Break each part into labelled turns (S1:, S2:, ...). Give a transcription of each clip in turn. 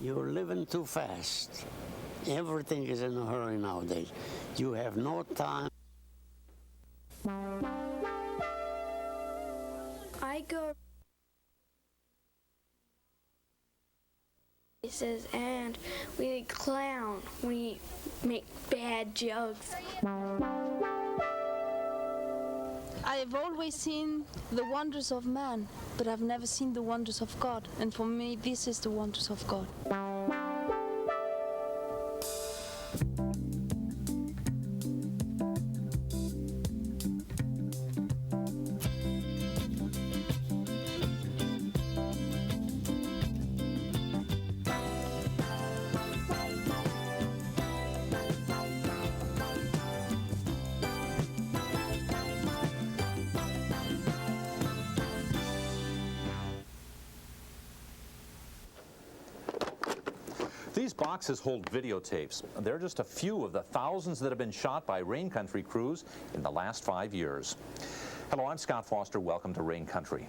S1: You're living too fast. Everything is in a hurry nowadays. You have no time.
S2: I go places and we clown, we make bad jokes.
S3: I've always seen the wonders of man, but I've never seen the wonders of God. And for me, this is the wonders of God.
S4: These boxes hold videotapes. They're just a few of the thousands that have been shot by Rain Country crews in the last 5 years. Hello, I'm Scott Foster. Welcome to Rain Country.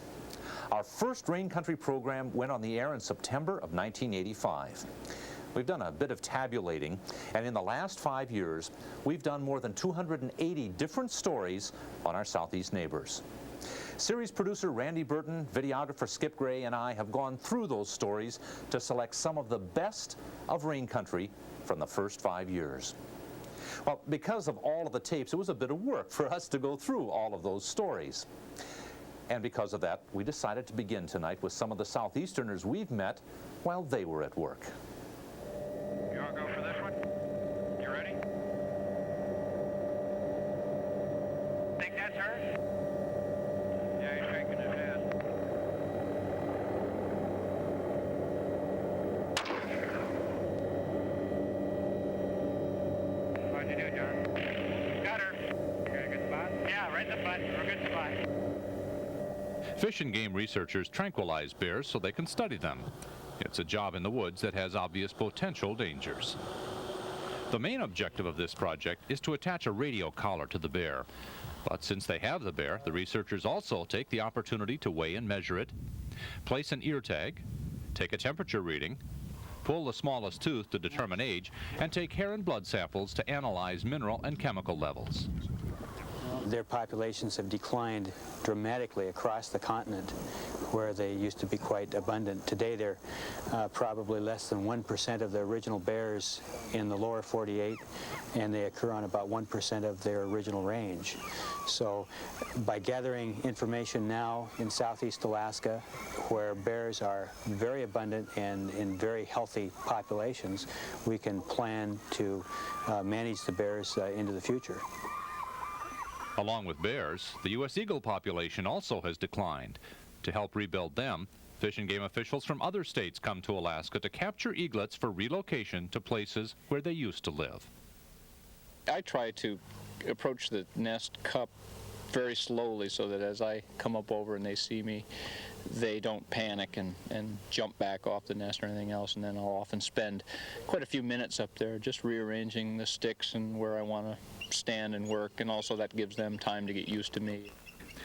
S4: Our first Rain Country program went on the air in September of 1985. We've done a bit of tabulating, and in the last 5 years, we've done more than 280 different stories on our southeast neighbors. Series producer Randy Burton, videographer Skip Gray, and I have gone through those stories to select some of the best of Rain Country from the first 5 years. Well, because of all of the tapes, it was a bit of work for us to go through all of those stories. And because of that, we decided to begin tonight with some of the Southeasterners we've met while they were at work.
S5: You want to go for this one? You ready? Think that's her? Yeah, he's shaking his head. How'd you do, John? Got her. You got a good spot? Yeah, right in the butt. We're a good spot.
S6: Fish and game researchers tranquilize bears so they can study them. It's a job in the woods that has obvious potential dangers. The main objective of this project is to attach a radio collar to the bear. But since they have the bear, the researchers also take the opportunity to weigh and measure it, place an ear tag, take a temperature reading, pull the smallest tooth to determine age, and take hair and blood samples to analyze mineral and chemical levels.
S7: Their populations have declined dramatically across the continent, where they used to be quite abundant. Today they're probably less than 1% of the original bears in the lower 48, and they occur on about 1% of their original range. So by gathering information now in southeast Alaska, where bears are very abundant and in very healthy populations, we can plan to manage the bears into the future.
S6: Along with bears, the U.S. eagle population also has declined. To help rebuild them, Fish and Game officials from other states come to Alaska to capture eaglets for relocation to places where they used to live.
S8: I try to approach the nest cup very slowly so that as I come up over and they see me, they don't panic and jump back off the nest or anything else. And then I'll often spend quite a few minutes up there just rearranging the sticks and where I want to stand and work, and also that gives them time to get used to me.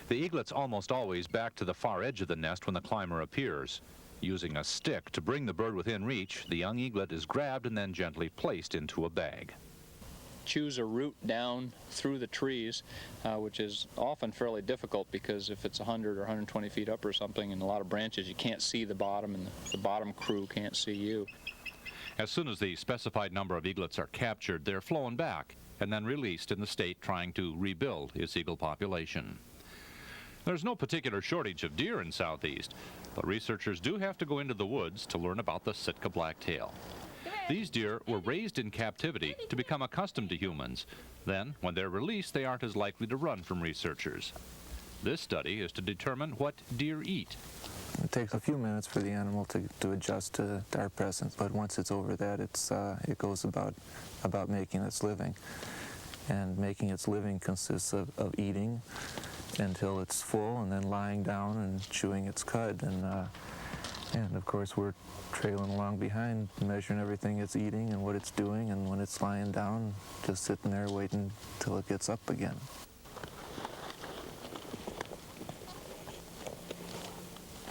S6: The eaglet's almost always back to the far edge of the nest when the climber appears. Using a stick to bring the bird within reach, the young eaglet is grabbed and then gently placed into a bag.
S8: Choose a route down through the trees, which is often fairly difficult because if it's 100 or 120 feet up or something and a lot of branches, you can't see the bottom, and the bottom crew can't see you.
S6: As soon as the specified number of eaglets are captured, they're flown back and then released in the state trying to rebuild its eagle population. There's no particular shortage of deer in Southeast, but researchers do have to go into the woods to learn about the Sitka blacktail. These deer were raised in captivity to become accustomed to humans. Then, when they're released, they aren't as likely to run from researchers. This study is to determine what deer eat.
S9: It takes a few minutes for the animal to adjust to our presence, but once it's over that, it goes about making its living. And making its living consists of eating until it's full, and then lying down and chewing its cud. And of course, we're trailing along behind, measuring everything it's eating and what it's doing, and when it's lying down, just sitting there waiting till it gets up again.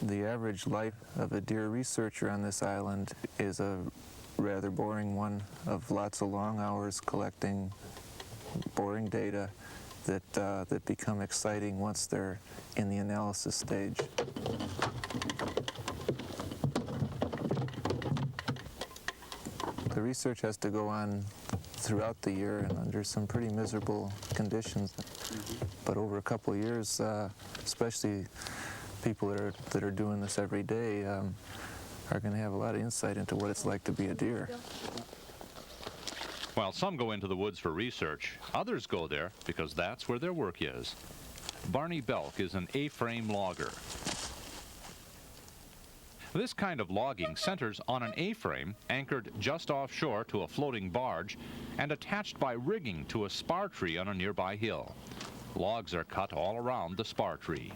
S9: The average life of a deer researcher on this island is a rather boring one, of lots of long hours collecting boring data that become exciting once they're in the analysis stage. The research has to go on throughout the year and under some pretty miserable conditions. But over a couple of years, especially people that are doing this every day, are going to have a lot of insight into what it's like to be a deer.
S6: While some go into the woods for research, others go there because that's where their work is. Barney Belk is an A-frame logger. This kind of logging centers on an A-frame anchored just offshore to a floating barge and attached by rigging to a spar tree on a nearby hill. Logs are cut all around the spar tree.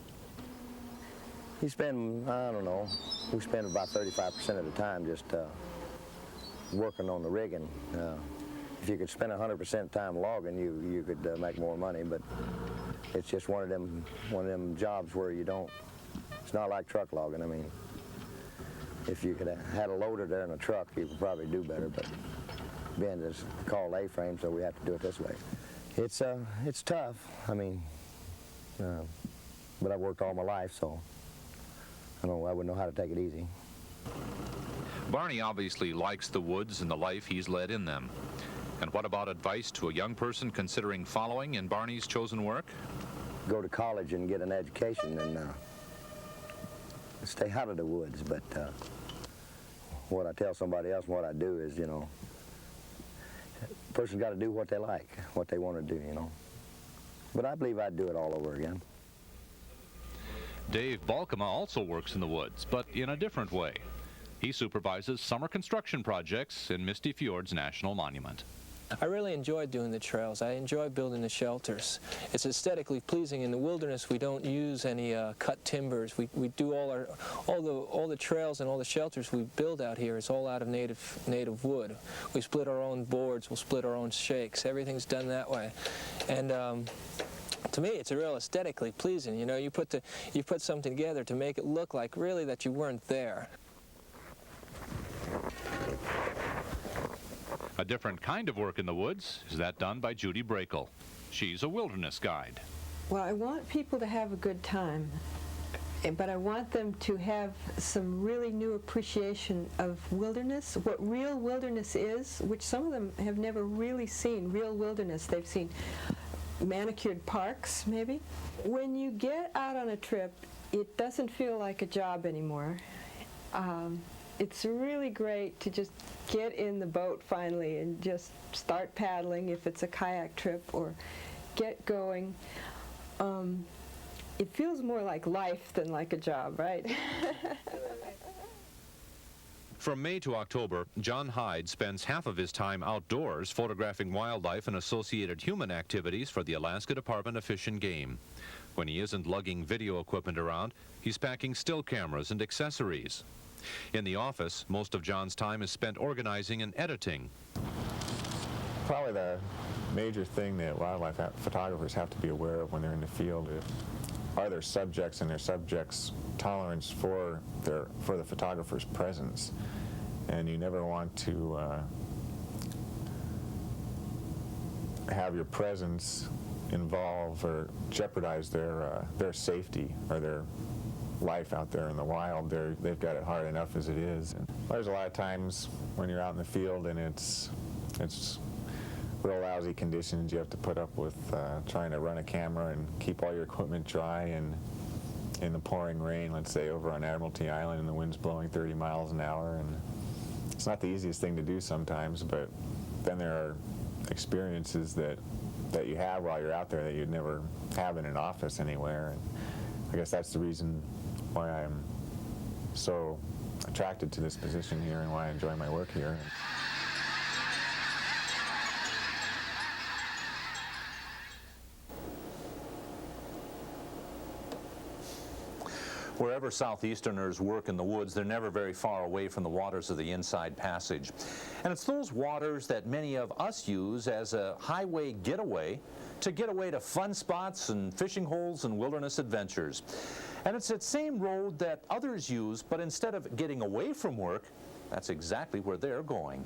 S10: You spend, I don't know, we spend about 35% of the time just working on the rigging. If you could spend 100% time logging, you could make more money, but it's just one of them jobs where you don't, it's not like truck logging. I mean, if you could have had a loader there in a truck, you could probably do better, but being it's called A-frame, so we have to do it this way. It's tough, I mean, but I've worked all my life, so I wouldn't know how to take it easy.
S6: Barney obviously likes the woods and the life he's led in them. And what about advice to a young person considering following in Barney's chosen work?
S10: Go to college and get an education and stay out of the woods, but what I tell somebody else and what I do is, you know, a person's got to do what they like, what they want to do, you know. But I believe I'd do it all over again.
S6: Dave Balkema also works in the woods, but in a different way. He supervises summer construction projects in Misty Fjords National Monument.
S11: I really enjoy doing the trails. I enjoy building the shelters. It's aesthetically pleasing. In the wilderness, we don't use any cut timbers. We do all the trails and all the shelters we build out here is all out of native wood. We split our own boards. We'll split our own shakes. Everything's done that way, and to me, it's a real aesthetically pleasing. You know, you put something together to make it look like really that you weren't there.
S6: A different kind of work in the woods is that done by Judy Brakel. She's a wilderness guide.
S12: Well, I want people to have a good time, but I want them to have some really new appreciation of wilderness, what real wilderness is, which some of them have never really seen, real wilderness. They've seen manicured parks, maybe. When you get out on a trip, it doesn't feel like a job anymore. It's really great to just get in the boat finally and just start paddling if it's a kayak trip, or get going. It feels more like life than like a job, right?
S6: From May to October, John Hyde spends half of his time outdoors photographing wildlife and associated human activities for the Alaska Department of Fish and Game. When he isn't lugging video equipment around, he's packing still cameras and accessories. In the office, most of John's time is spent organizing and editing.
S13: Probably the major thing that wildlife photographers have to be aware of when they're in the field are their subjects and their subjects' tolerance for the photographer's presence. And you never want to have your presence involve or jeopardize their safety or their life out there in the wild. They've got it hard enough as it is. And there's a lot of times when you're out in the field and it's real lousy conditions. You have to put up with trying to run a camera and keep all your equipment dry, and in the pouring rain, let's say over on Admiralty Island, and the wind's blowing 30 miles an hour, and it's not the easiest thing to do sometimes, but then there are experiences that you have while you're out there that you'd never have in an office anywhere. And I guess that's the reason why I'm so attracted to this position here and why I enjoy my work here.
S4: Wherever Southeasterners work in the woods, they're never very far away from the waters of the Inside Passage. And it's those waters that many of us use as a highway getaway to get away to fun spots and fishing holes and wilderness adventures. And it's that same road that others use, but instead of getting away from work, that's exactly where they're going.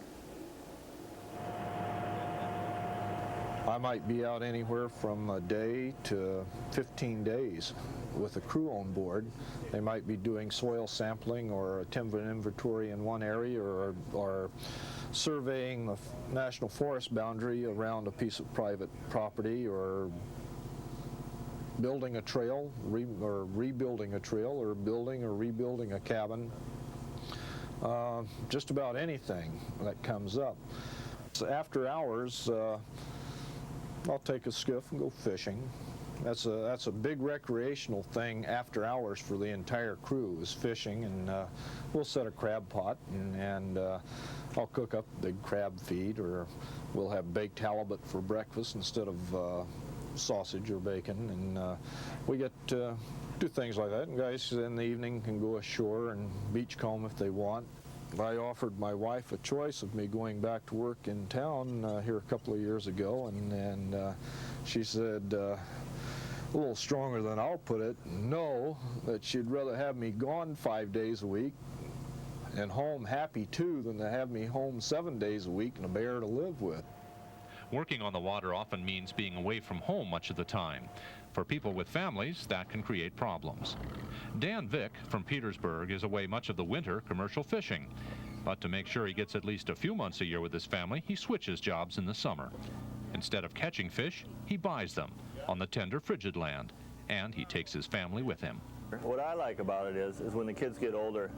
S14: I might be out anywhere from a day to 15 days with a crew on board. They might be doing soil sampling or a timber inventory in one area, or surveying the national forest boundary around a piece of private property, or building a trail, or rebuilding a trail, or building or rebuilding a cabin. Just about anything that comes up. So after hours, I'll take a skiff and go fishing. That's a big recreational thing after hours for the entire crew, is fishing, and we'll set a crab pot, and I'll cook up big crab feed, or we'll have baked halibut for breakfast instead of sausage or bacon, and we get to do things like that. And guys in the evening can go ashore and beachcomb if they want. I offered my wife a choice of me going back to work in town here a couple of years ago, and she said, a little stronger than I'll put it, no, that she'd rather have me gone 5 days a week and home happy too than to have me home 7 days a week and a bear to live with.
S6: Working on the water often means being away from home much of the time. For people with families, that can create problems. Dan Vick from Petersburg is away much of the winter commercial fishing. But to make sure he gets at least a few months a year with his family, he switches jobs in the summer. Instead of catching fish, he buys them on the tender frigid land, and he takes his family with him.
S10: What I like about it is when the kids get older,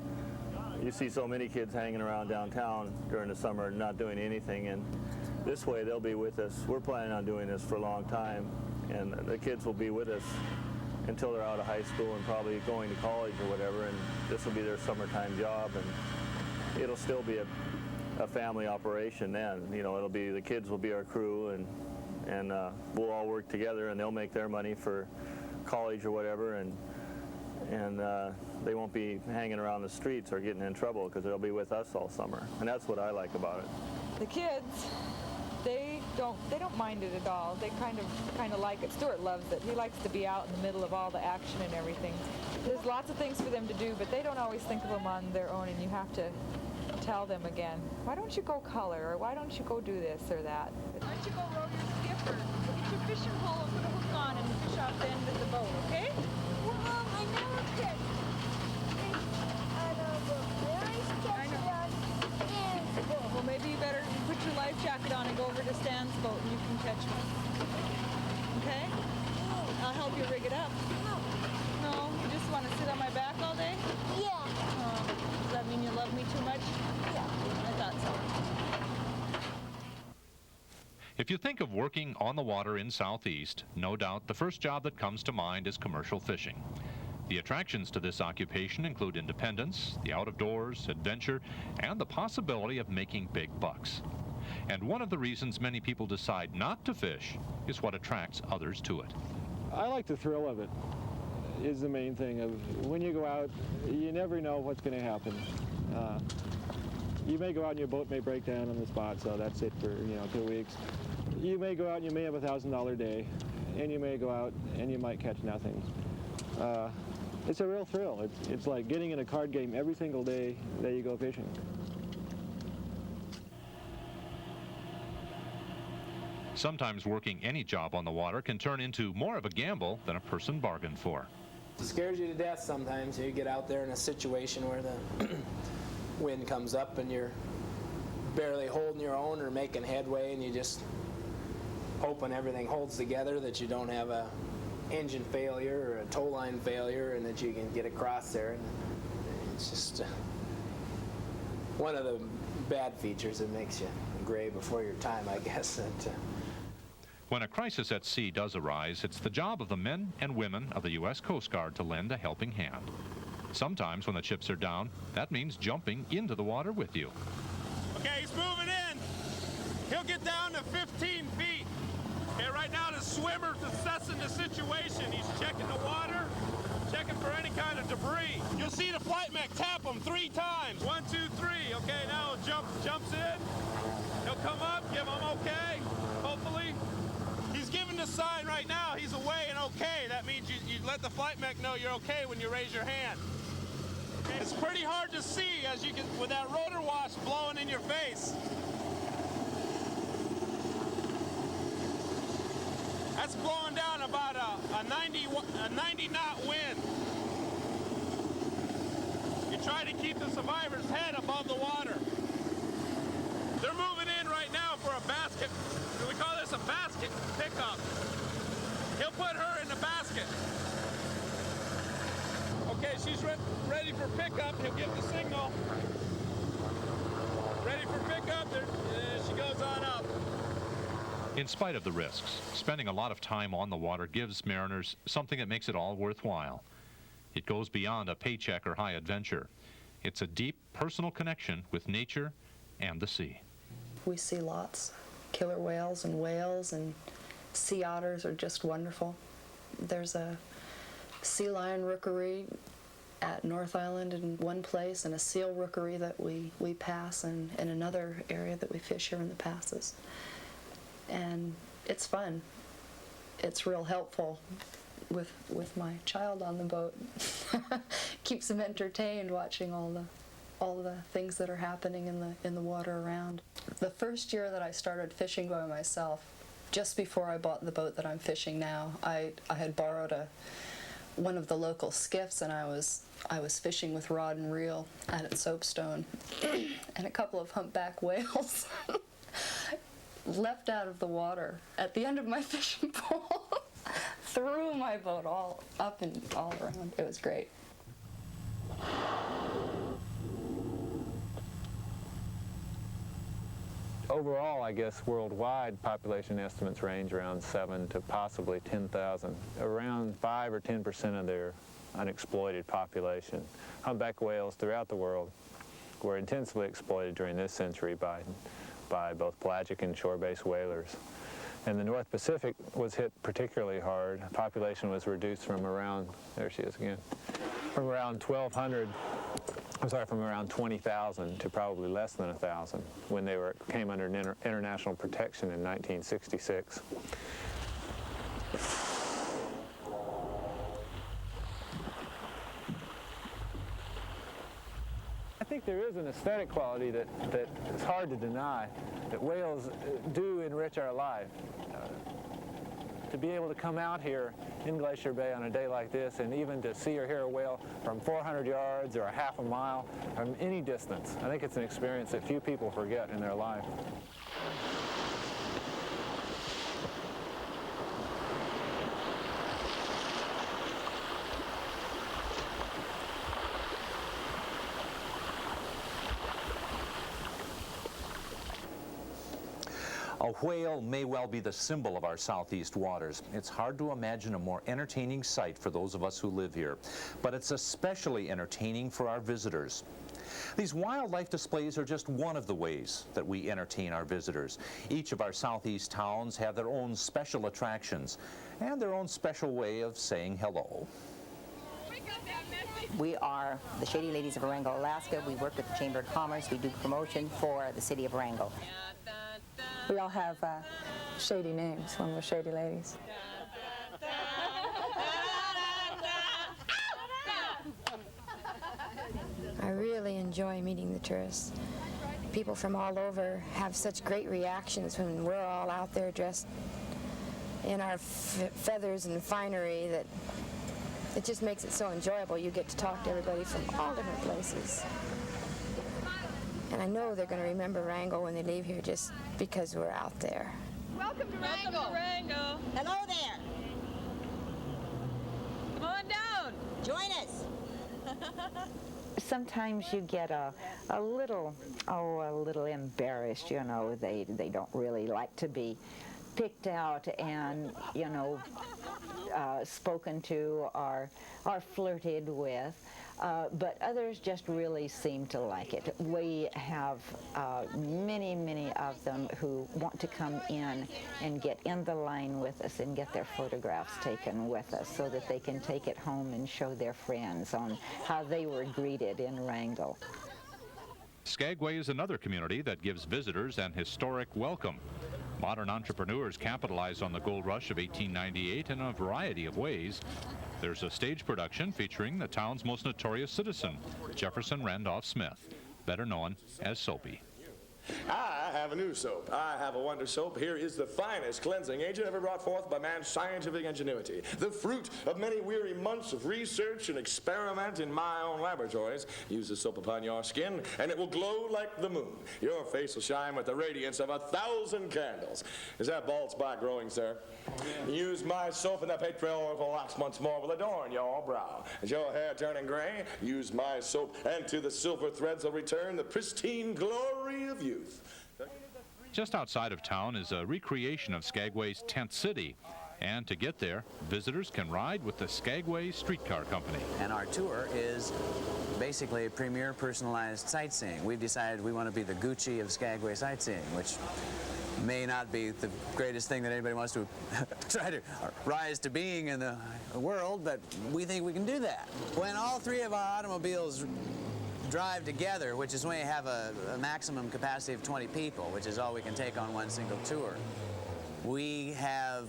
S10: you see so many kids hanging around downtown during the summer not doing anything, and this way they'll be with us. We're planning on doing this for a long time, and the kids will be with us until they're out of high school and probably going to college or whatever, and this will be their summertime job, and it'll still be a family operation then. You know, it'll be, the kids will be our crew, and we'll all work together, and they'll make their money for college or whatever, and they won't be hanging around the streets or getting in trouble because they'll be with us all summer, and that's what I like about it.
S15: The kids, they don't mind it at all. They kind of like it. Stuart loves it. He likes to be out in the middle of all the action and everything. There's lots of things for them to do, but they don't always think of them on their own, and you have to tell them again, why don't you go color, or why don't you go do this or that?
S16: Why don't you go row your skipper? Get your fishing pole and put a hook on and fish off the end of the boat, okay?
S17: Well, Mom, I never catch fish out of a boat. I catch it on Stan's boat.
S16: Well, maybe you better put your life jacket on and go over to Stan's boat and you can catch one. Okay? I'll help you rig it up. No, you just want to sit on my back all day?
S17: Yeah.
S16: Does that mean you love me too much?
S17: Yeah.
S16: I thought so.
S6: If you think of working on the water in Southeast, no doubt the first job that comes to mind is commercial fishing. The attractions to this occupation include independence, the out-of-doors, adventure, and the possibility of making big bucks. And one of the reasons many people decide not to fish is what attracts others to it.
S18: I like the thrill of it, is the main thing. Of when you go out, you never know what's going to happen. You may go out and your boat may break down on the spot, so that's it for 2 weeks. You may go out and you may have a $1,000 day, and you may go out and you might catch nothing. It's a real thrill. It's like getting in a card game every single day that you go fishing.
S6: Sometimes working any job on the water can turn into more of a gamble than a person bargained for.
S19: It scares you to death sometimes. You get out there in a situation where the wind comes up and you're barely holding your own or making headway, and you just hoping everything holds together, that you don't have a engine failure or a tow line failure, and that you can get across there. And it's just one of the bad features that makes you gray before your time, I guess.
S6: When a crisis at sea does arise, it's the job of the men and women of the U.S. Coast Guard to lend a helping hand. Sometimes when the chips are down, that means jumping into the water with you.
S5: Okay, he's moving in. He'll get down to 15 feet. Okay, right now the swimmer's assessing the situation. He's checking the water, checking for
S20: for any kind of debris. You'll see the flight mech tap them 3 times. 1, 2, 3. Okay, now jumps in. He'll come up, give him okay, hopefully. He's giving the sign right now. He's away and okay. That means you let the flight mech know you're okay when you raise your hand. It's pretty hard to see as you can with that rotor wash blowing in your face. That's blowing down about a 90 knot wind. You try to keep the survivor's head above the water. They're moving in right now for a basket. We call this a basket pickup. He'll put her in the basket. Okay, she's ready for pickup. He'll give the signal. Ready for pickup. There she goes on up.
S6: In spite of the risks, spending a lot of time on the water gives mariners something that makes it all worthwhile. It goes beyond a paycheck or high adventure. It's a deep personal connection with nature and the sea.
S21: We see lots. Killer whales and sea otters are just wonderful. There's a sea lion rookery at North Island in one place and a seal rookery that we pass and in another area that we fish here in the passes. And it's fun. It's real helpful with my child on the boat. Keeps him entertained watching all the things that are happening in the water around. The first year that I started fishing by myself, just before I bought the boat that I'm fishing now, I had borrowed one of the local skiffs, and I was fishing with rod and reel out at Soapstone, and a couple of humpback whales leapt out of the water at the end of my fishing pole, threw my boat all up and all around. It was great.
S18: Overall, I guess worldwide population estimates range around 7 to possibly 10,000. Around 5 or 10% of their unexploited population. Humpback whales throughout the world were intensively exploited during this century by both pelagic and shore-based whalers. And the North Pacific was hit particularly hard. Population was reduced from around, there she is again, from around 20,000 to probably less than 1,000 when they came under international protection in 1966. I think there is an aesthetic quality that is hard to deny, that whales do enrich our life. To be able to come out here in Glacier Bay on a day like this and even to see or hear a whale from 400 yards or a half a mile from any distance, I think it's an experience that few people forget in their life.
S4: A whale may well be the symbol of our southeast waters. It's hard to imagine a more entertaining sight for those of us who live here, but it's especially entertaining for our visitors. These wildlife displays are just one of the ways that we entertain our visitors. Each of our southeast towns have their own special attractions and their own special way of saying hello.
S22: We are the Shady Ladies of Wrangell, Alaska. We work with the Chamber of Commerce. We do promotion for the city of Wrangell.
S23: We all have shady names when we're Shady Ladies.
S24: I really enjoy meeting the tourists. People from all over have such great reactions when we're all out there dressed in our feathers and finery that it just makes it so enjoyable. You get to talk to everybody from all different places. And I know they're going to remember Wrangell when they leave here just because we're out there.
S16: Welcome to Wrangell. Welcome to Wrangell.
S22: Hello there.
S16: Come on down.
S22: Join us.
S25: Sometimes you get a little embarrassed, you know. They don't really like to be picked out and, you know, spoken to or flirted with. but others just really seem to like it. We have many, many of them who want to come in and get in the line with us and get their photographs taken with us so that they can take it home and show their friends on how they were greeted in Wrangell.
S6: Skagway is another community that gives visitors an historic welcome. Modern entrepreneurs capitalized on the gold rush of 1898 in a variety of ways. There's a stage production featuring the town's most notorious citizen, Jefferson Randolph Smith, better known as Soapy.
S1: I have a new soap. I have a wonder soap. Here is the finest cleansing agent ever brought forth by man's scientific ingenuity. The fruit of many weary months of research and experiment in my own laboratories. Use the soap upon your skin, and it will glow like the moon. Your face will shine with the radiance of 1,000 candles. Is that bald spot growing, sir? Use my soap, and the petroleum locks once more will adorn your brow. Is your hair turning gray? Use my soap, and to the silver threads will return the pristine glory of youth.
S6: Just outside of town is a recreation of Skagway's tent city. And to get there, visitors can ride with the Skagway Streetcar Company.
S2: And our tour is basically a premier personalized sightseeing. We've decided we want to be the Gucci of Skagway sightseeing, which may not be the greatest thing that anybody wants to try to rise to being in the world, but we think we can do that. When all three of our automobiles drive together, which is when we have a maximum capacity of 20 people, which is all we can take on one single tour, we have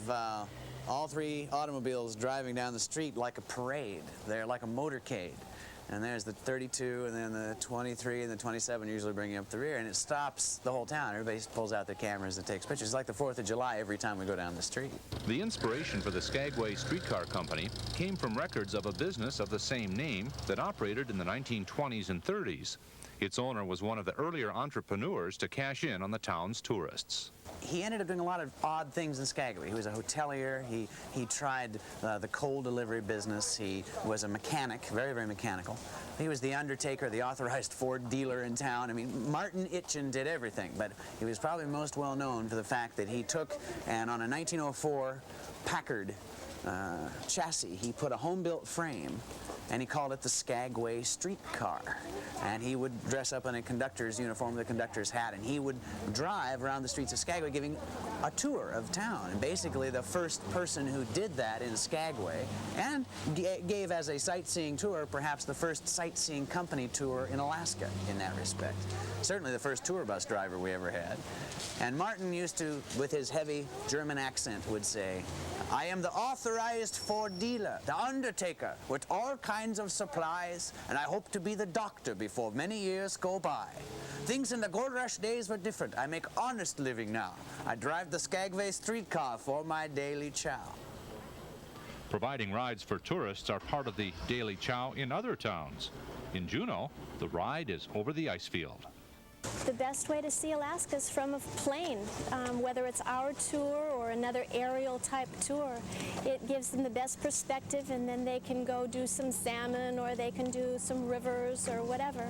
S2: all three automobiles driving down the street like a parade. They're like a motorcade. And there's the 32, and then the 23, and the 27 usually bringing up the rear, and it stops the whole town. Everybody pulls out their cameras and takes pictures. It's like the 4th of July every time we go down the street.
S6: The inspiration for the Skagway Streetcar Company came from records of a business of the same name that operated in the 1920s and 30s. Its owner was one of the earlier entrepreneurs to cash in on the town's tourists.
S2: He ended up doing a lot of odd things in Skagway. He was a hotelier. He tried the coal delivery business. He was a mechanic, very, very mechanical. He was the undertaker, the authorized Ford dealer in town. I mean, Martin Itchen did everything, but he was probably most well known for the fact that he took and on a 1904 Packard chassis, he put a home-built frame, and he called it the Skagway Streetcar. And he would dress up in a conductor's uniform, the conductor's hat, and he would drive around the streets of Skagway giving a tour of town. And basically the first person who did that in Skagway, and gave as a sightseeing tour perhaps the first sightseeing company tour in Alaska in that respect. Certainly the first tour bus driver we ever had. And Martin used to, with his heavy German accent, would say, "I am the authorized Ford dealer, the undertaker, with all kinds of supplies, and I hope to be the doctor before many years go by. Things in the gold rush days were different. I make honest living now. I drive the Skagway streetcar for my daily chow."
S6: Providing rides for tourists are part of the daily chow in other towns. In Juneau, the ride is over the ice field.
S3: The best way to see Alaska is from a plane, whether it's our tour or another aerial type tour. It gives them the best perspective, and then they can go do some salmon, or they can do some rivers or whatever.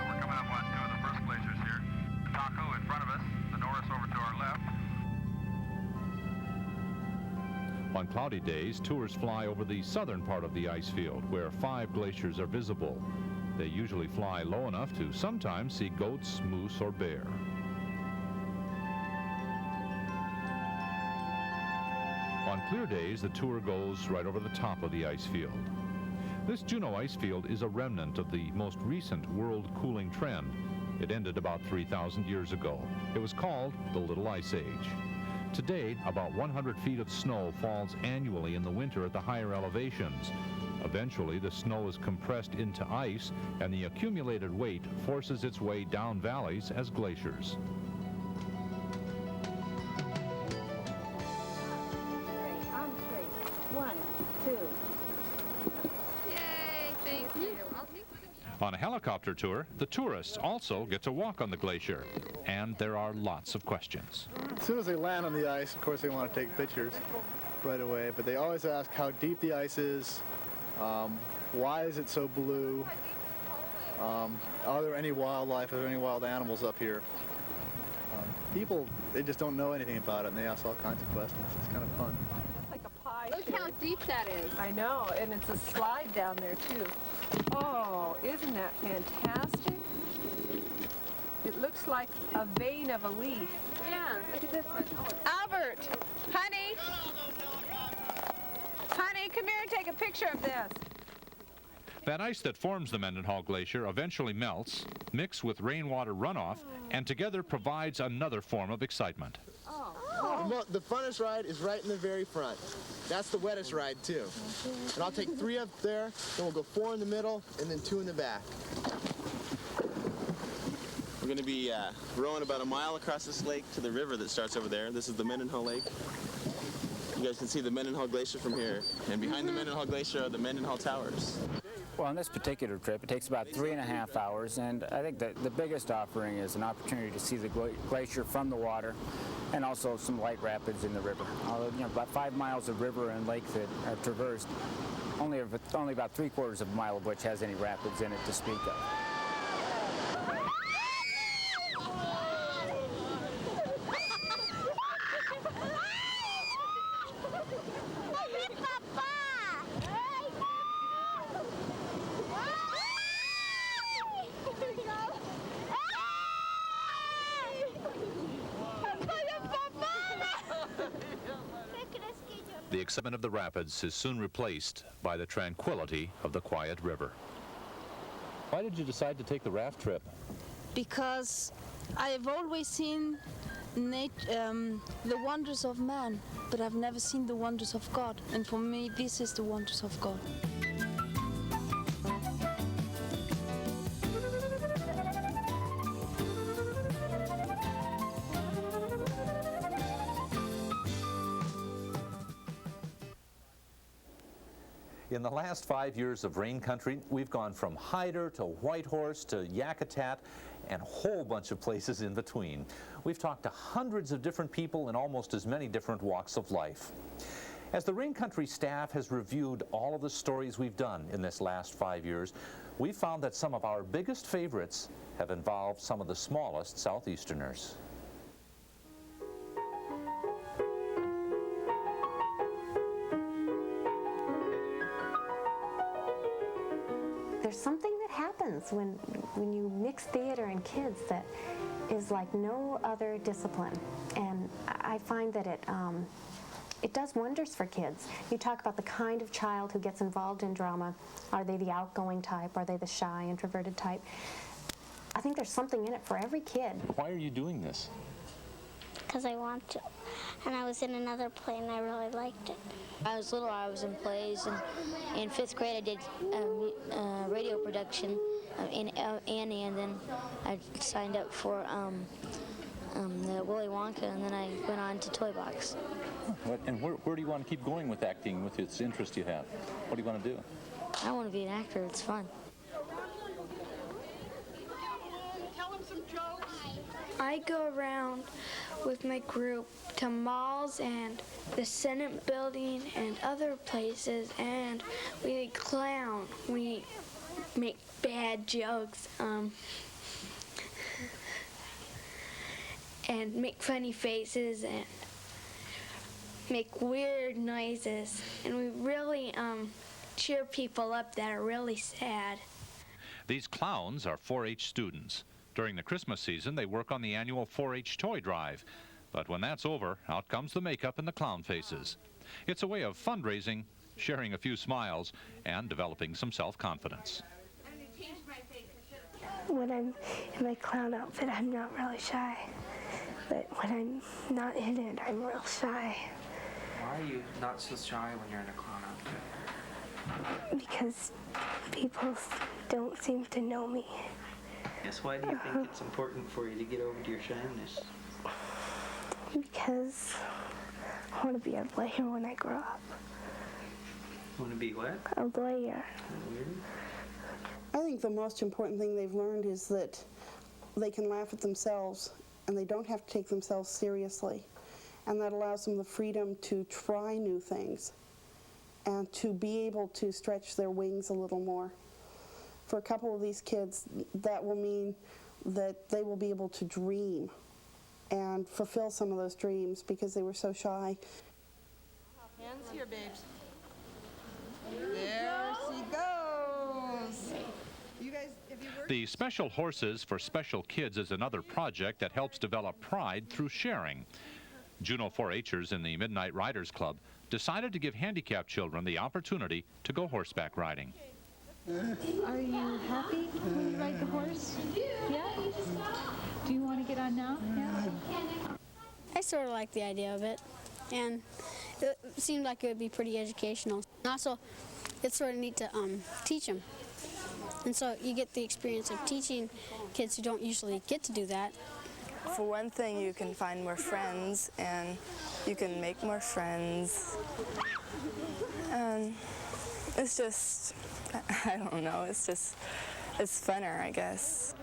S5: We're coming up on two of the first glaciers here. The Taco in front of us, the Norris over to our left.
S6: On cloudy days, tours fly over the southern part of the ice field, where 5 glaciers are visible. They usually fly low enough to sometimes see goats, moose, or bear. On clear days, the tour goes right over the top of the ice field. This Juneau ice field is a remnant of the most recent world cooling trend. It ended about 3,000 years ago. It was called the Little Ice Age. Today, about 100 feet of snow falls annually in the winter at the higher elevations. Eventually, the snow is compressed into ice, and the accumulated weight forces its way down valleys as glaciers.
S17: On 3. 1, 2.
S15: Yay, thank you. I'll take
S6: On a helicopter tour, the tourists also get to walk on the glacier, and there are lots of questions.
S18: As soon as they land on the ice, of course they want to take pictures right away, but they always ask how deep the ice is, why is it so blue, are there any wildlife, are there any wild animals up here? People, they just don't know anything about it, and they ask all kinds of questions. It's kind of fun.
S16: It's like a pie.
S17: Look how
S7: how deep that is.
S8: I know, and it's a slide down there too. Oh, isn't that fantastic? It looks like a vein of a leaf.
S7: Yeah, look at this one. Oh,
S8: Albert, honey, come here and take a picture of this.
S6: That ice that forms the Mendenhall Glacier eventually melts, mixes with rainwater runoff, and together provides another form of excitement.
S9: The funnest ride is right in the very front. That's the wettest ride, too. And I'll take 3 up there, then we'll go 4 in the middle, and then 2 in the back. We're going to be rowing about a mile across this lake to the river that starts over there. This is the Mendenhall Lake. You guys can see the Mendenhall Glacier from here. And behind the Mendenhall Glacier are the Mendenhall Towers.
S11: Well, on this particular trip, it takes about 3.5 hours, and I think that the biggest offering is an opportunity to see the glacier from the water, and also some light rapids in the river. About 5 miles of river and lake that are traversed, only about 3/4 of a mile of which has any rapids in it to speak of.
S6: The excitement of the rapids is soon replaced by the tranquility of the quiet river. Why did you decide to take the raft trip?
S12: Because I've always seen the wonders of man, but I've never seen the wonders of God. And for me, this is the wonders of God.
S4: In the last 5 years of Rain Country, we've gone from Hyder to Whitehorse to Yakutat and a whole bunch of places in between. We've talked to hundreds of different people in almost as many different walks of life. As the Rain Country staff has reviewed all of the stories we've done in this last 5 years, we've found that some of our biggest favorites have involved some of the smallest Southeasterners.
S26: There's something that happens when you mix theater and kids that is like no other discipline, and I find that it does wonders for kids. You talk about the kind of child who gets involved in drama. Are they the outgoing type? Are they the shy, introverted type? I think there's something in it for every kid.
S4: Why are you doing this?
S17: Because I want to. And I was in another play and I really liked it.
S27: I was little, I was in plays, and in 5th grade I did radio production in Annie, and then I signed up for the Willy Wonka, and then I went on to Toy Box.
S4: And where do you want to keep going with acting, with this interest you have? What do you want to do?
S27: I want to be an actor, it's fun.
S28: I go around with my group to malls and the Senate building and other places, and we clown. We make bad jokes and make funny faces and make weird noises, and we really cheer people up that are really sad.
S6: These clowns are 4-H students. During the Christmas season, they work on the annual 4-H toy drive. But when that's over, out comes the makeup and the clown faces. It's a way of fundraising, sharing a few smiles, and developing some self-confidence.
S28: When I'm in my clown outfit, I'm not really shy. But when I'm not in it, I'm real shy.
S29: Why are you not so shy when you're in a clown outfit?
S28: Because people don't seem to know me.
S29: Yes, why do you think it's important for you to get over to your shyness?
S28: Because I want to be a lawyer when I grow up.
S29: Want to be what?
S28: A lawyer.
S30: I think the most important thing they've learned is that they can laugh at themselves and they don't have to take themselves seriously. And that allows them the freedom to try new things and to be able to stretch their wings a little more. For a couple of these kids, that will mean that they will be able to dream and fulfill some of those dreams because they were so shy.
S8: Hands here, babes.
S16: There she goes. You guys, have you worked?
S6: The Special Horses for Special Kids is another project that helps develop pride through sharing. Juneau 4-H'ers in the Midnight Riders Club decided to give handicapped children the opportunity to go horseback riding.
S16: Are you happy when you ride the horse? Yeah? Do you want to get on now? Yeah?
S10: I sort of like the idea of it, and it seemed like it would be pretty educational. Also, it's sort of neat to teach them. And so you get the experience of teaching kids who don't usually get to do that.
S13: For one thing, you can find more friends, and you can make more friends. And it's just, I don't know, it's funner, I guess.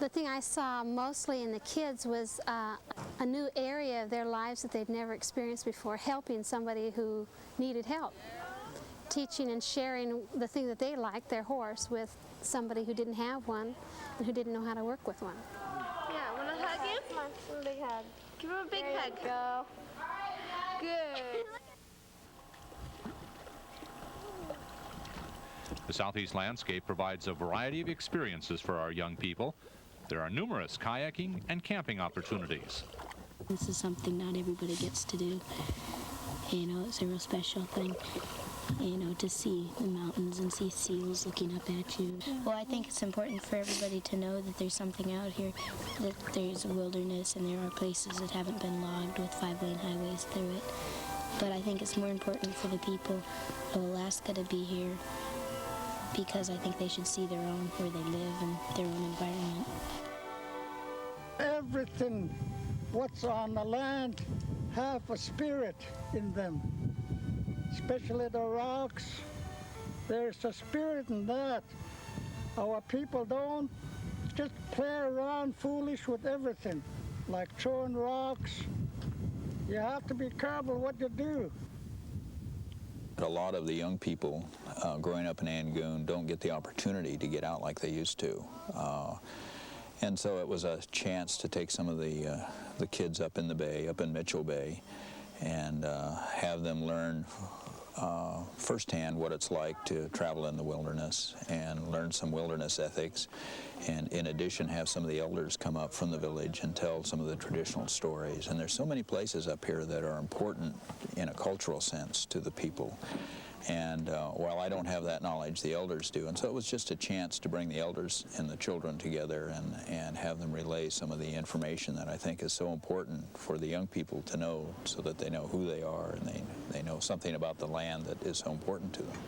S3: The thing I saw mostly in the kids was a new area of their lives that they'd never experienced before, helping somebody who needed help. Teaching and sharing the thing that they liked, their horse, with somebody who didn't have one and who didn't know how to work with one.
S12: Yeah, want to hug him? Come on, a big hug. Give him a big hug. Go. Good.
S6: The Southeast Landscape provides a variety of experiences for our young people. There are numerous kayaking and camping opportunities.
S27: This is something not everybody gets to do. You know, it's a real special thing, you know, to see the mountains and see seals looking up at you. Well, I think it's important for everybody to know that there's something out here, that there's a wilderness and there are places that haven't been logged with 5-lane highways through it. But I think it's more important for the people of Alaska to be here, because I think they should see their own, where they live and their own environment.
S14: Everything what's on the land have a spirit in them, especially the rocks. There's a spirit in that. Our people don't just play around foolish with everything, like throwing rocks. You have to be careful what you do.
S19: A lot of the young people growing up in Angoon don't get the opportunity to get out like they used to. And so it was a chance to take some of the kids up in the bay, up in Mitchell Bay, and have them learn firsthand what it's like to travel in the wilderness and learn some wilderness ethics. And in addition, have some of the elders come up from the village and tell some of the traditional stories. And there's so many places up here that are important in a cultural sense to the people. And while I don't have that knowledge, the elders do. And so it was just a chance to bring the elders and the children together and have them relay some of the information that I think is so important for the young people to know, so that they know who they are and they know something about the land that is so important to them.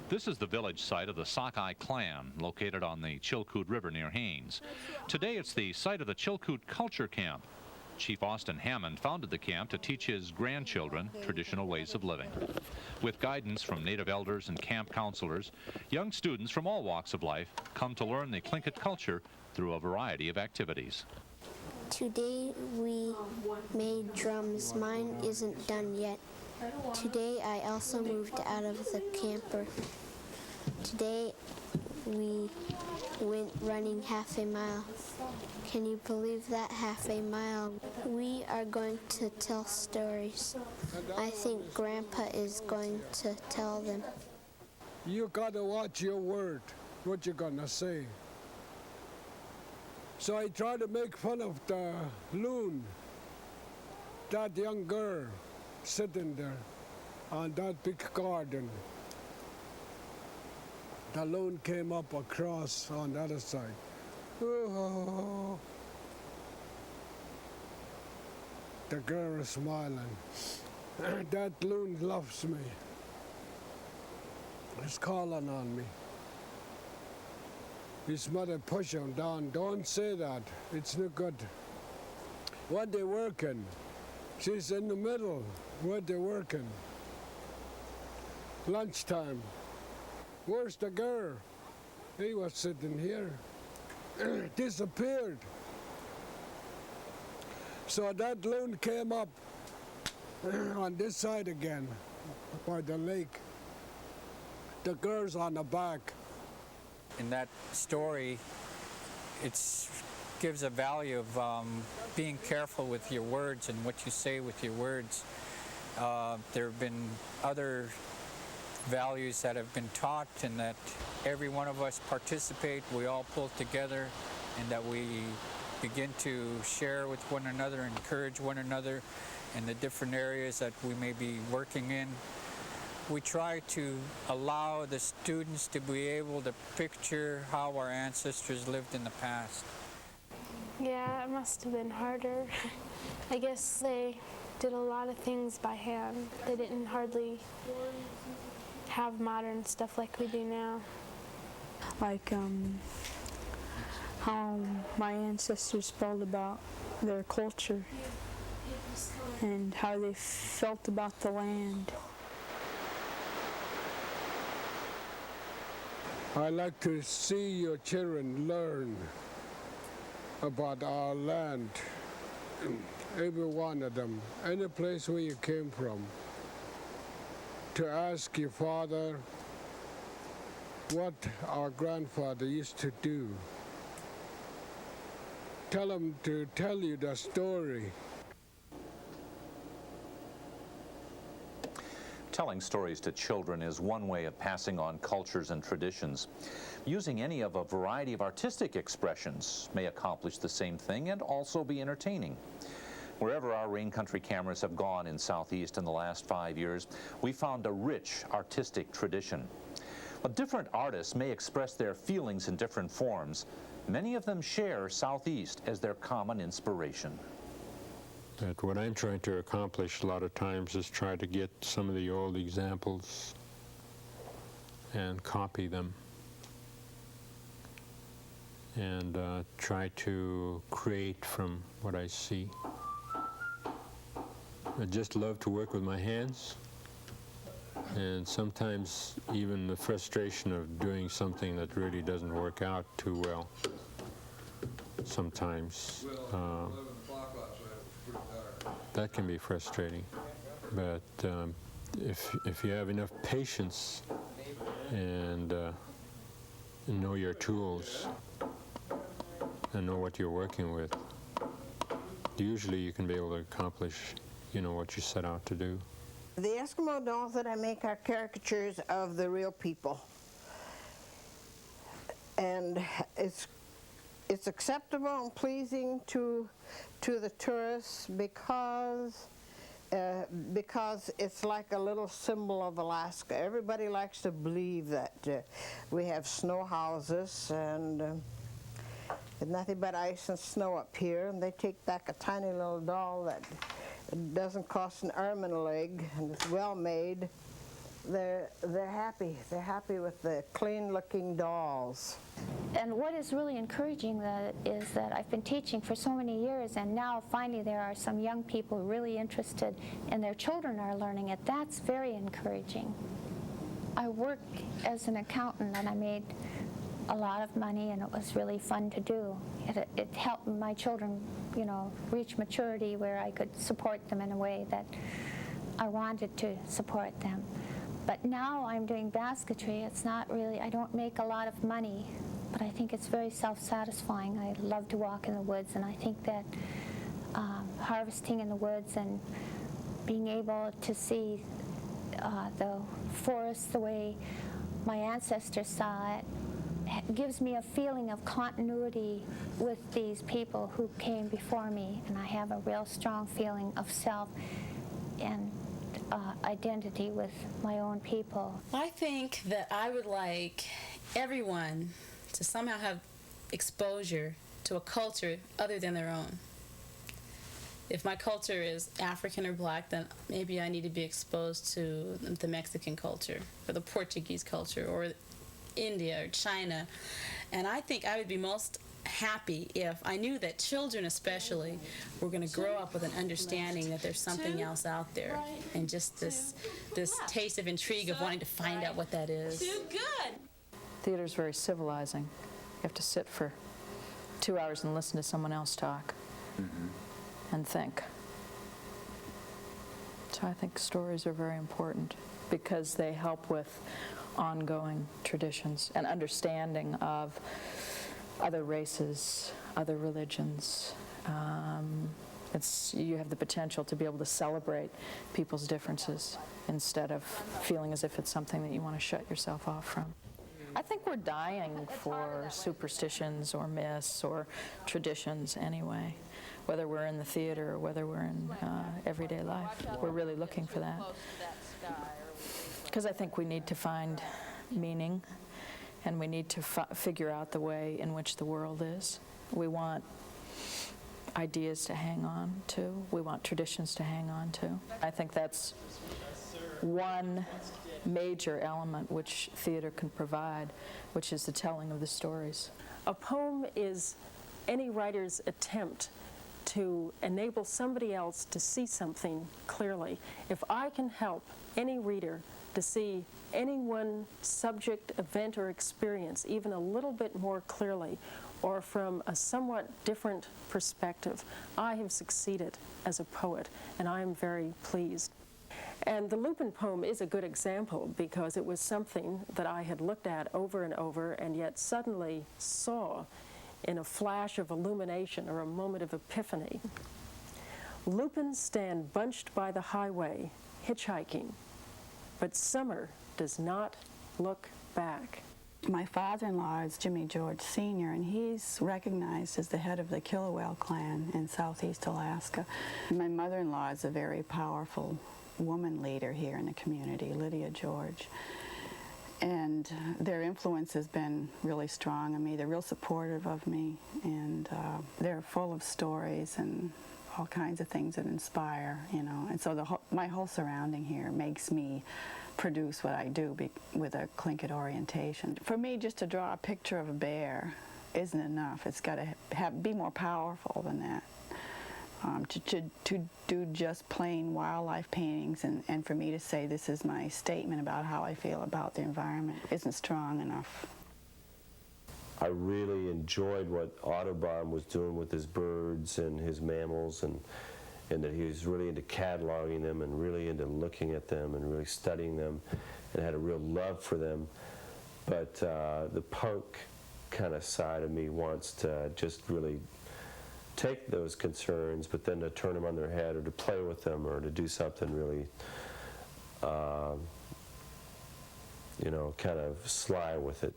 S6: This is the village site of the Sockeye clan, located on the Chilkoot River near Haines. Today it's the site of the Chilkoot Culture Camp. Chief Austin Hammond founded the camp to teach his grandchildren traditional ways of living. With guidance from native elders and camp counselors, young students from all walks of life come to learn the Tlingit culture through a variety of activities.
S27: Today we made drums. Mine isn't done yet. Today I also moved out of the camper. Today we went running half a mile. Can you believe that, half a mile? We are going to tell stories. I think Grandpa is going to tell them.
S14: You gotta watch your word, what you're gonna say. So I try to make fun of the loon, that young girl sitting there on that big garden. The loon came up across on the other side. Oh. The girl is smiling. That loon loves me. He's calling on me. His mother pushed him down. Don't say that. It's not good. What they working? She's in the middle. What they working? Lunchtime. Where's the girl? He was sitting here. Disappeared. So that loon came up on this side again, by the lake. The girl's on the back.
S11: In that story, it gives a value of being careful with your words and what you say with your words.
S1: There have been other values that have been taught, and that every one of us participate, we all pull together, and that we begin to share with one another, encourage one another in the different areas that we may be working in. We try to allow the students to be able to picture how our ancestors lived in the past.
S28: Yeah, it must have been harder. I guess they did a lot of things by hand. They didn't hardly have modern stuff like we do now.
S2: Like how my ancestors felt about their culture and how they felt about the land.
S5: I like to see your children learn about our land, every one of them, any place where you came from. To ask your father what our grandfather used to do. Tell him to tell you the story.
S4: Telling stories to children is one way of passing on cultures and traditions. Using any of a variety of artistic expressions may accomplish the same thing and also be entertaining. Wherever our Rain Country cameras have gone in Southeast in the last 5 years, we found a rich artistic tradition. But different artists may express their feelings in different forms. Many of them share Southeast as their common inspiration.
S15: That what I'm trying to accomplish a lot of times is try to get some of the old examples and copy them, and try to create from what I see. I just love to work with my hands, and sometimes even the frustration of doing something that really doesn't work out too well. Sometimes that can be frustrating, but if you have enough patience and know your tools and know what you're working with, usually you can be able to accomplish, you know, what you set out to do.
S20: The Eskimo dolls that I make are caricatures of the real people, and it's acceptable and pleasing to the tourists because it's like a little symbol of Alaska. Everybody likes to believe that we have snow houses and there's nothing but ice and snow up here, and they take back a tiny little doll that doesn't cost an arm and a leg, and it's well made. They're happy. They're happy with the clean-looking dolls.
S21: And what is really encouraging is that I've been teaching for so many years, and now finally there are some young people really interested, and their children are learning it. That's very encouraging. I work as an accountant, and I made a lot of money, and it was really fun to do. It helped my children, you know, reach maturity where I could support them in a way that I wanted to support them. But now I'm doing basketry. It's not really, I don't make a lot of money, but I think it's very self-satisfying. I love to walk in the woods, and I think that harvesting in the woods and being able to see the forest the way my ancestors saw it gives me a feeling of continuity with these people who came before me, and I have a real strong feeling of self and identity with my own people.
S22: I think that I would like everyone to somehow have exposure to a culture other than their own. If my culture is African or black, then maybe I need to be exposed to the Mexican culture or the Portuguese culture or India or China. And I think I would be most happy if I knew that children especially were going to grow up with an understanding that there's something else out there, and just this taste of intrigue of wanting to find out what that is. Too good!
S23: Theater's very civilizing. You have to sit for 2 hours and listen to someone else talk and think. So I think stories are very important because they help with ongoing traditions and understanding of other races, other religions, You have the potential to be able to celebrate people's differences instead of feeling as if it's something that you want to shut yourself off from. I think we're dying for superstitions or myths or traditions anyway, whether we're in the theater or whether we're in everyday life. We're really looking for that. Because I think we need to find meaning, and we need to figure out the way in which the world is. We want ideas to hang on to. We want traditions to hang on to. I think that's one major element which theater can provide, which is the telling of the stories.
S7: A poem is any writer's attempt to enable somebody else to see something clearly. If I can help any reader to see any one subject, event, or experience even a little bit more clearly, or from a somewhat different perspective, I have succeeded as a poet, and I am very pleased. And the Lupin poem is a good example because it was something that I had looked at over and over and yet suddenly saw in a flash of illumination or a moment of epiphany. Lupins stand bunched by the highway, hitchhiking, but summer does not look back.
S8: My father-in-law is Jimmy George Sr., and he's recognized as the head of the Killawell clan in southeast Alaska. And my mother-in-law is a very powerful woman leader here in the community, Lydia George. And their influence has been really strong on me. They're real supportive of me, and they're full of stories and all kinds of things that inspire, you know. And so my whole surrounding here makes me produce what I do with a Tlingit orientation. For me, just to draw a picture of a bear isn't enough. It's got to be more powerful than that. To do just plain wildlife paintings and for me to say this is my statement about how I feel about the environment isn't strong enough.
S9: I really enjoyed what Audubon was doing with his birds and his mammals, and that he was really into cataloging them and really into looking at them and really studying them and had a real love for them. But the punk kind of side of me wants to just really take those concerns, but then to turn them on their head or to play with them or to do something really, you know, kind of sly with it.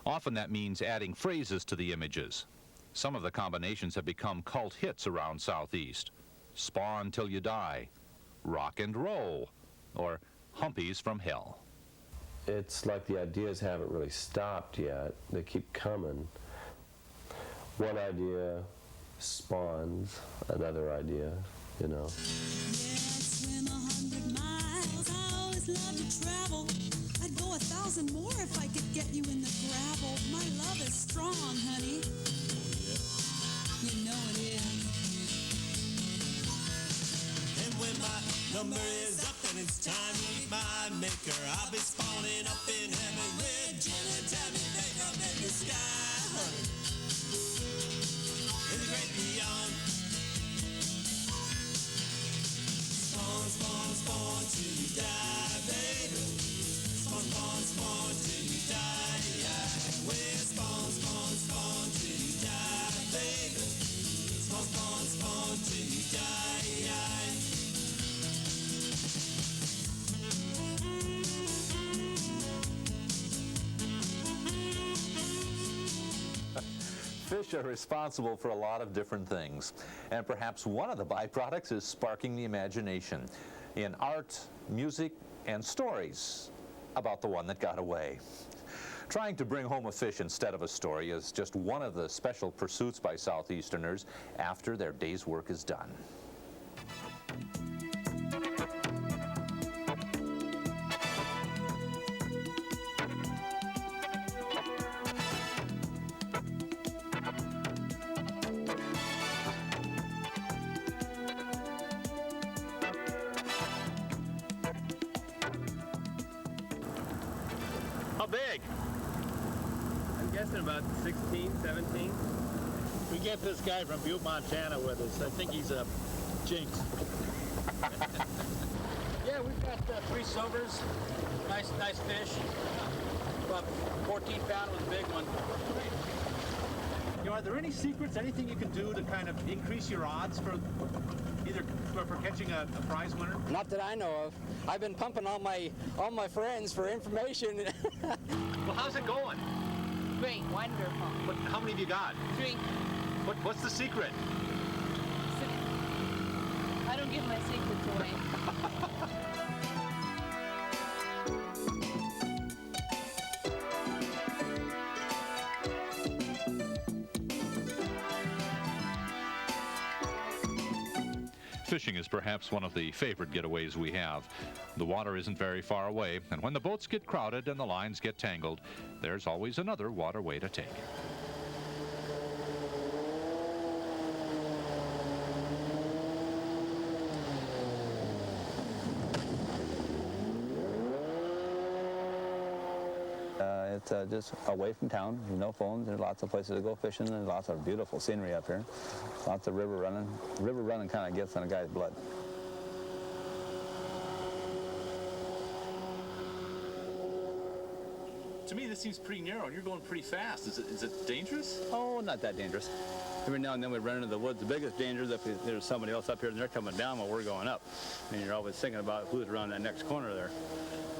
S6: Often that means adding phrases to the images. Some of the combinations have become cult hits around Southeast. Spawn till you die, rock and roll, or humpies from hell.
S9: It's like the ideas haven't really stopped yet. They keep coming. One idea spawns another idea, you know.
S17: Let's swim 100 miles. I always love to travel. I'd go 1,000 more if I could get you in the gravel. My love is strong, honey. You know it is.
S18: And when my number is up and it's time to meet my maker, I'll be spawning up in heaven with Jill and Tammy Baker up in the sky, honey. In the great beyond. Spawn, spawn, spawn till you die, baby. Spawn, spawn, spawn till you die, yeah. Well, spawn, spawn, spawn till you die, baby. Spawn, spawn, spawn till you die, yeah.
S4: Fish are responsible for a lot of different things, and perhaps one of the byproducts is sparking the imagination in art, music, and stories about the one that got away. Trying to bring home a fish instead of a story is just one of the special pursuits by Southeasterners after their day's work is done.
S24: How big? I'm guessing about 16, 17. We get this guy from Butte, Montana with us. I think he's a jinx. Yeah, we've got 3 silvers. Nice fish. About 14 pound was a big one. You
S4: are there any secrets, anything you can do to kind of increase your odds for either for catching a prize winner?
S3: Not that I know of. I've been pumping all my friends for information.
S4: Well, how's it going?
S10: Great, wonderful.
S4: How many have you got?
S10: 3.
S4: What's the secret?
S10: I don't give my secrets away.
S6: Fishing is perhaps one of the favorite getaways we have. The water isn't very far away, and when the boats get crowded and the lines get tangled, there's always another waterway to take.
S12: It's just away from town. There's no phones. There's lots of places to go fishing. There's lots of beautiful scenery up here. Lots of river running. River running kind of gets on a guy's blood.
S4: To me, this seems pretty narrow, and you're going pretty fast. Is it dangerous?
S12: Oh, not that dangerous. Every now and then we run into the woods. The biggest danger is if there's somebody else up here and they're coming down while we're going up. And you're always thinking about who's around that next corner there.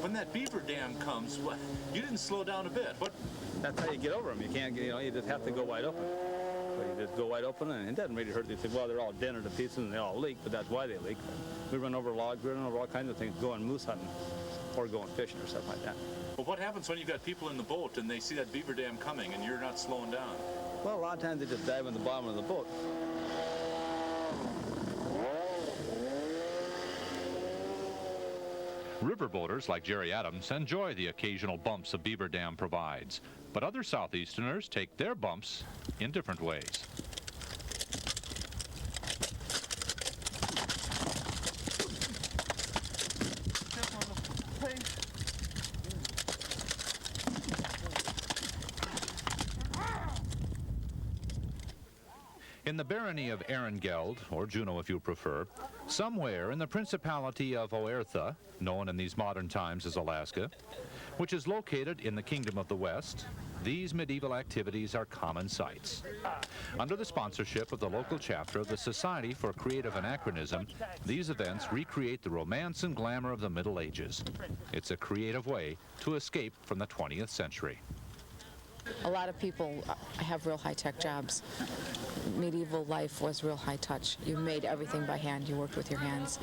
S4: When that beaver dam comes, you didn't slow down a bit.
S12: That's how you get over them. You can't, you just have to go wide open. So you just go wide open, and it doesn't really hurt. You think, well, they're all dented to pieces and they all leak, but that's why they leak. We run over logs, we run over all kinds of things, going moose hunting or going fishing or something like that.
S4: But what happens when you've got people in the boat and they see that beaver dam coming and you're not slowing down?
S12: Well, a lot of times they just dive in the bottom of the boat.
S6: Riverboaters like Jerry Adams enjoy the occasional bumps a beaver dam provides, but other Southeasterners take their bumps in different ways. In the barony of Erengeld, or Juneau if you prefer, somewhere in the Principality of Oertha, known in these modern times as Alaska, which is located in the Kingdom of the West, these medieval activities are common sights. Under the sponsorship of the local chapter of the Society for Creative Anachronism, these events recreate the romance and glamour of the Middle Ages. It's a creative way to escape from the 20th century.
S13: A lot of people have real high-tech jobs. Medieval life was real high-touch. You made everything by hand. You worked with your hands.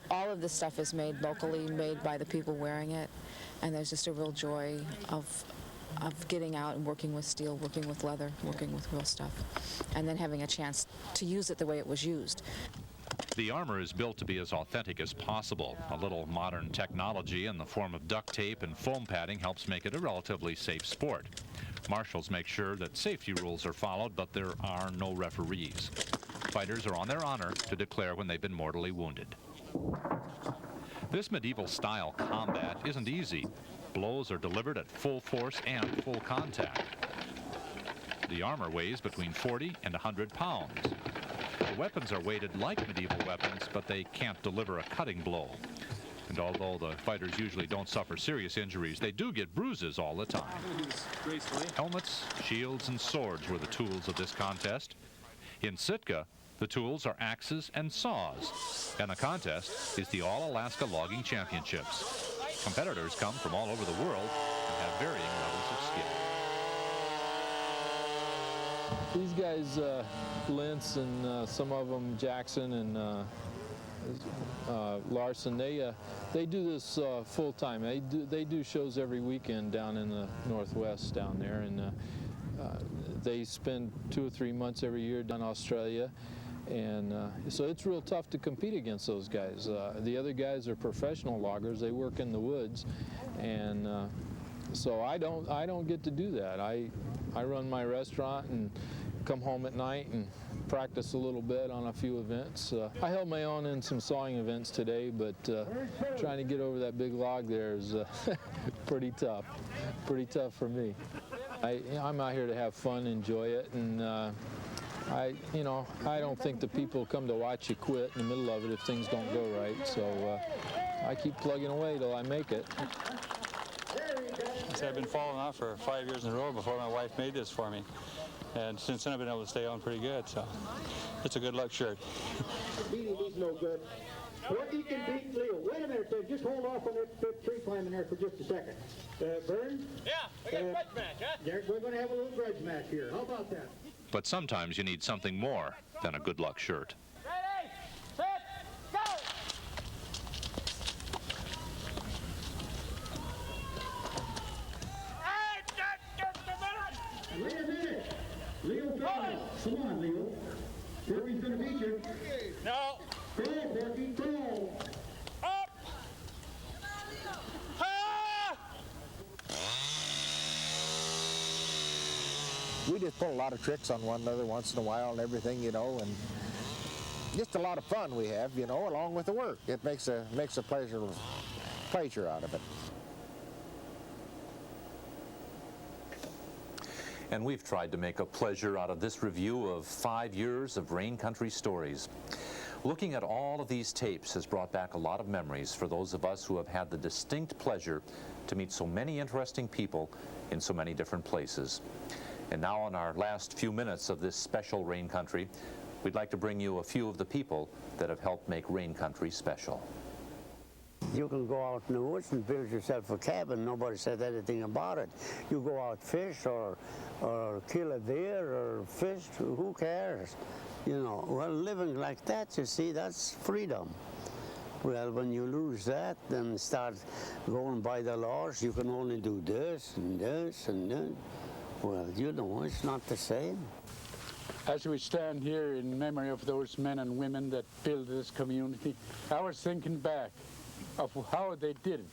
S13: All of this stuff is made locally, made by the people wearing it, and there's just a real joy of getting out and working with steel, working with leather, working with real stuff, and then having a chance to use it the way it was used.
S6: The armor is built to be as authentic as possible. A little modern technology in the form of duct tape and foam padding helps make it a relatively safe sport. Marshals make sure that safety rules are followed, but there are no referees. Fighters are on their honor to declare when they've been mortally wounded. This medieval-style combat isn't easy. Blows are delivered at full force and full contact. The armor weighs between 40 and 100 pounds. The weapons are weighted like medieval weapons, but they can't deliver a cutting blow. And although the fighters usually don't suffer serious injuries, they do get bruises all the time. Helmets, shields, and swords were the tools of this contest. In Sitka, the tools are axes and saws, and the contest is the All-Alaska Logging Championships. Competitors come from all over the world and have varying levels of skill.
S16: These guys, Lentz and some of them, Jackson and Larson, they do this full time. They do shows every weekend down in the Northwest down there, and they spend 2 or 3 months every year down in Australia, and so it's real tough to compete against those guys. The other guys are professional loggers. They work in the woods, and so I don't get to do that. I run my restaurant and come home at night and practice a little bit on a few events. I held my own in some sawing events today, but trying to get over that big log there is pretty tough for me. I'm out here to have fun, enjoy it, and I don't think the people come to watch you quit in the middle of it if things don't go right. So I keep plugging away till I make it.
S1: I've been falling off for 5 years in a row before my wife made this for me. And since then I've been able to stay on pretty good, so it's a good luck shirt.
S11: He's no good. Porky can beat Leo. Wait a minute, just hold off on that tree climbing there for just a second. Vern?
S24: Yeah, we got a grudge match, huh?
S11: We're going to have a little grudge match here. How about that?
S6: But sometimes you need something more than a good luck shirt.
S24: Ready, set, go!
S11: Wait a minute. Leo, come on, Leo. Porky's going to beat you.
S24: No.
S11: Go, Porky, go.
S24: Up! Ah!
S14: We just pull a lot of tricks on one another once in a while and everything, you know, and just a lot of fun we have, you know, along with the work. It makes a pleasure out of it.
S4: And we've tried to make a pleasure out of this review of 5 years of Rain Country Stories. Looking at all of these tapes has brought back a lot of memories for those of us who have had the distinct pleasure to meet so many interesting people in so many different places. And now in our last few minutes of this special Rain Country, we'd like to bring you a few of the people that have helped make Rain Country special.
S19: You can go out in the woods and build yourself a cabin. Nobody said anything about it. You go out fish or kill a deer or fish, who cares? You know, well, living like that, you see, that's freedom. Well, when you lose that, then start going by the laws, you can only do this and this and that. Well, you know, it's not the same.
S25: As we stand here in memory of those men and women that built this community, I was thinking back of how they did it,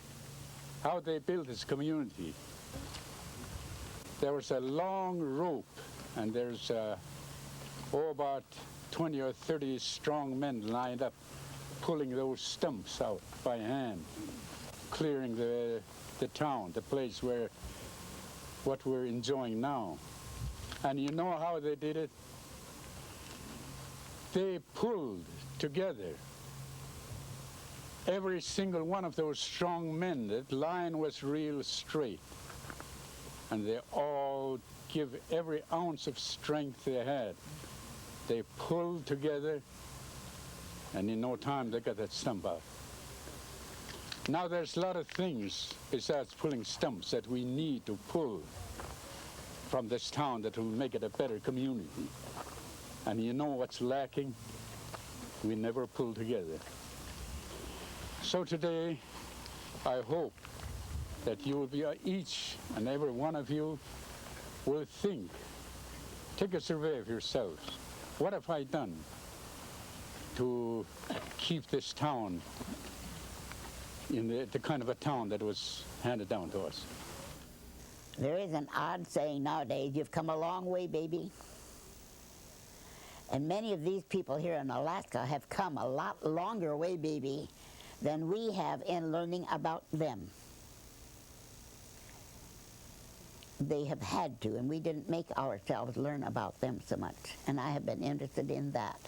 S25: how they built this community. There was a long rope, and there's about 20 or 30 strong men lined up, pulling those stumps out by hand, clearing the town, the place where what we're enjoying now. And you know how they did it? They pulled together. Every single one of those strong men, that line was real straight. And they all give every ounce of strength they had. They pulled together, and in no time they got that stump out. Now there's a lot of things besides pulling stumps that we need to pull from this town that will make it a better community. And you know what's lacking? We never pull together. So today, I hope that you will be, each and every one of you will think, take a survey of yourselves. What have I done to keep this town in the kind of a town that was handed down to us?
S26: There is an odd saying nowadays, you've come a long way, baby. And many of these people here in Alaska have come a lot longer way, baby, than we have in learning about them. They have had to, and we didn't make ourselves learn about them so much. And I have been interested in that.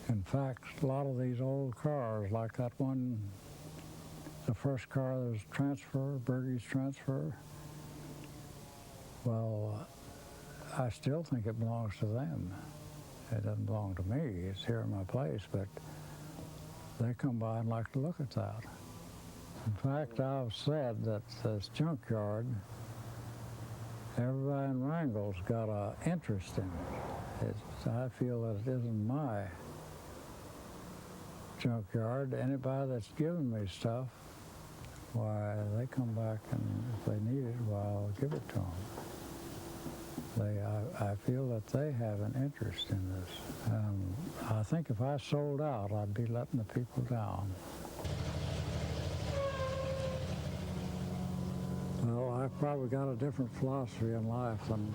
S27: In fact, a lot of these old cars, like that one, the first car that was transfer, Bergey's transfer, well, I still think it belongs to them. It doesn't belong to me. It's here in my place, but they come by and like to look at that. In fact, I've said that this junkyard, everybody in Wrangell's got an interest in it. I feel that it isn't my junkyard. Anybody that's given me stuff, why, they come back and if they need it, well, I'll give it to them. I feel that they have an interest in this. I think if I sold out, I'd be letting the people down. Well, I've probably got a different philosophy in life than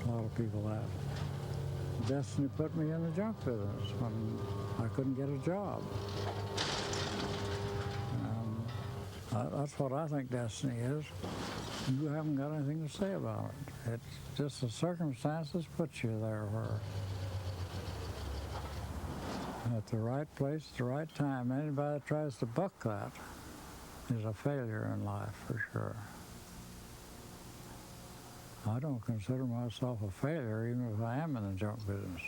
S27: a lot of people have. Destiny put me in the junk business when I couldn't get a job. That's what I think destiny is. You haven't got anything to say about it. It's just the circumstances put you there where. at the right place at the right time. Anybody that tries to buck that is a failure in life, for sure. I don't consider myself a failure, even if I am in the junk business.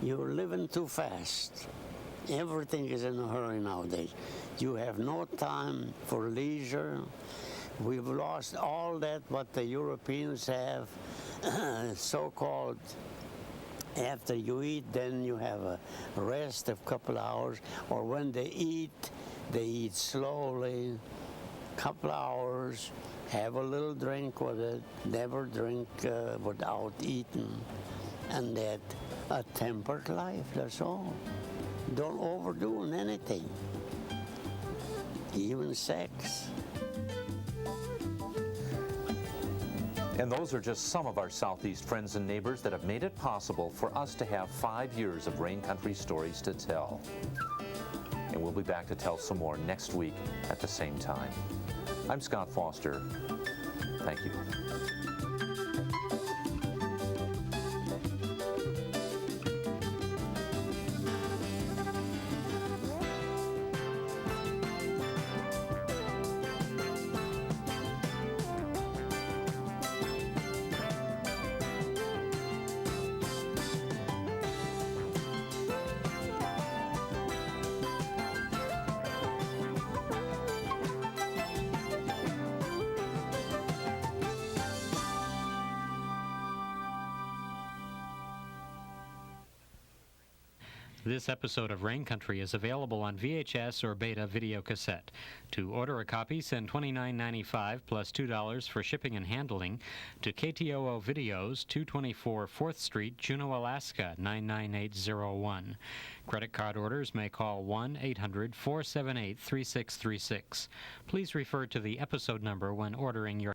S19: You're living too fast. Everything is in a hurry nowadays. You have no time for leisure. We've lost all that what the Europeans have, so-called after you eat, then you have a rest of a couple hours, or when they eat slowly, couple hours, have a little drink with it, never drink without eating, and that a tempered life, that's all. Don't overdo anything, even sex.
S4: And those are just some of our Southeast friends and neighbors that have made it possible for us to have 5 years of Rain Country stories to tell. And we'll be back to tell some more next week at the same time. I'm Scott Foster. Thank you.
S2: This episode of Rain Country is available on VHS or Beta video cassette. To order a copy, send $29.95 plus $2 for shipping and handling to KTOO Videos, 224 4th Street, Juneau, Alaska, 99801. Credit card orders may call 1-800-478-3636. Please refer to the episode number when ordering your